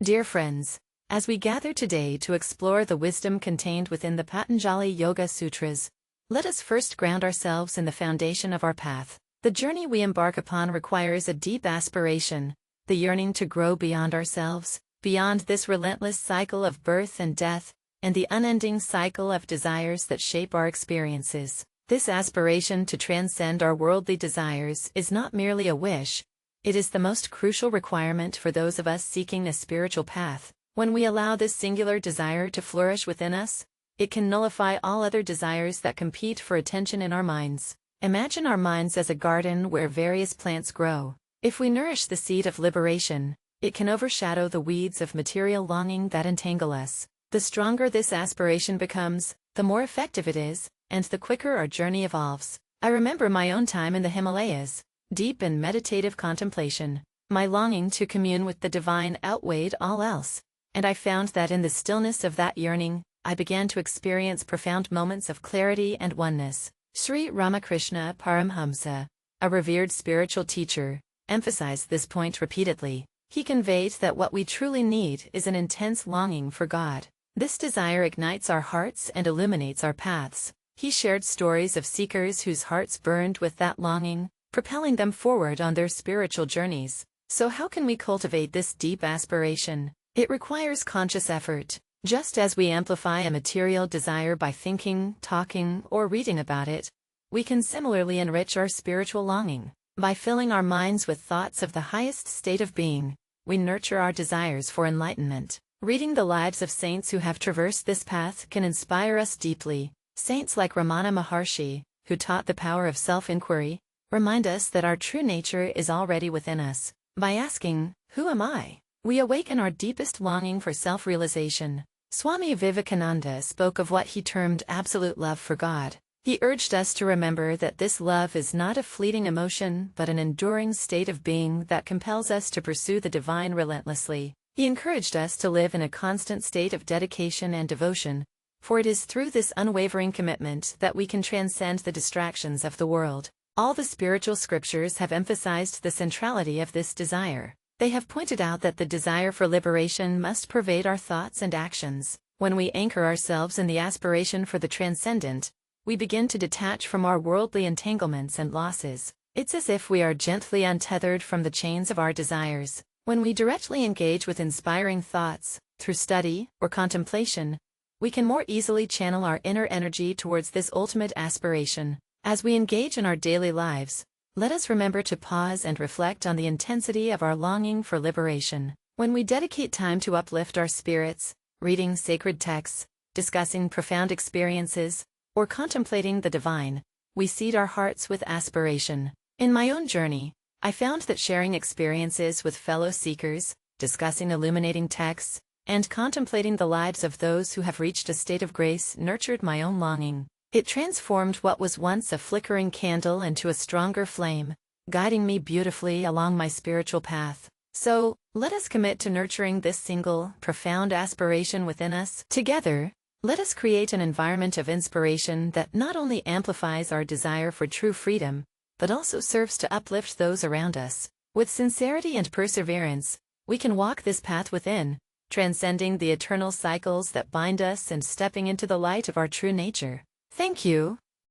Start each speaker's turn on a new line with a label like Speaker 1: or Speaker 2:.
Speaker 1: Dear friends, as we gather today to explore the wisdom contained within the Patanjali Yoga Sutras, let us first ground ourselves in the foundation of our path. The journey we embark upon requires a deep aspiration, the yearning to grow beyond ourselves, beyond this relentless cycle of birth and death, and the unending cycle of desires that shape our experiences. This aspiration to transcend our worldly desires is not merely a wish, it is the most crucial requirement for those of us seeking a spiritual path. When we allow this singular desire to flourish within us, it can nullify all other desires that compete for attention in our minds. Imagine our minds as a garden where various plants grow. If we nourish the seed of liberation, it can overshadow the weeds of material longing that entangle us. The stronger this aspiration becomes, the more effective it is, and the quicker our journey evolves. I remember my own time in the Himalayas. Deep in meditative contemplation, my longing to commune with the divine outweighed all else, and I found that in the stillness of that yearning, I began to experience profound moments of clarity and oneness. Sri Ramakrishna Paramahamsa, a revered spiritual teacher, emphasized this point repeatedly. He conveyed that what we truly need is an intense longing for God. This desire ignites our hearts and illuminates our paths. He shared stories of seekers whose hearts burned with that longing, propelling them forward on their spiritual journeys. So how can we cultivate this deep aspiration? It requires conscious effort. Just as we amplify a material desire by thinking, talking, or reading about it, we can similarly enrich our spiritual longing. By filling our minds with thoughts of the highest state of being, we nurture our desires for enlightenment. Reading the lives of saints who have traversed this path can inspire us deeply. Saints like Ramana Maharshi, who taught the power of self-inquiry, remind us that our true nature is already within us. By asking, "Who am I?" we awaken our deepest longing for self-realization. Swami Vivekananda spoke of what he termed absolute love for God. He urged us to remember that this love is not a fleeting emotion but an enduring state of being that compels us to pursue the divine relentlessly. He encouraged us to live in a constant state of dedication and devotion, for it is through this unwavering commitment that we can transcend the distractions of the world. All the spiritual scriptures have emphasized the centrality of this desire. They have pointed out that the desire for liberation must pervade our thoughts and actions. When we anchor ourselves in the aspiration for the transcendent, we begin to detach from our worldly entanglements and losses. It's as if we are gently untethered from the chains of our desires. When we directly engage with inspiring thoughts, through study or contemplation, we can more easily channel our inner energy towards this ultimate aspiration. As we engage in our daily lives, let us remember to pause and reflect on the intensity of our longing for liberation. When we dedicate time to uplift our spirits, reading sacred texts, discussing profound experiences, or contemplating the divine, we seed our hearts with aspiration. In my own journey, I found that sharing experiences with fellow seekers, discussing illuminating texts, and contemplating the lives of those who have reached a state of grace nurtured my own longing. It transformed what was once a flickering candle into a stronger flame, guiding me beautifully along my spiritual path. So, let us commit to nurturing this single, profound aspiration within us. Together, let us create an environment of inspiration that not only amplifies our desire for true freedom, but also serves to uplift those around us. With sincerity and perseverance, we can walk this path within, transcending the eternal cycles that bind us and stepping into the light of our true nature. Thank you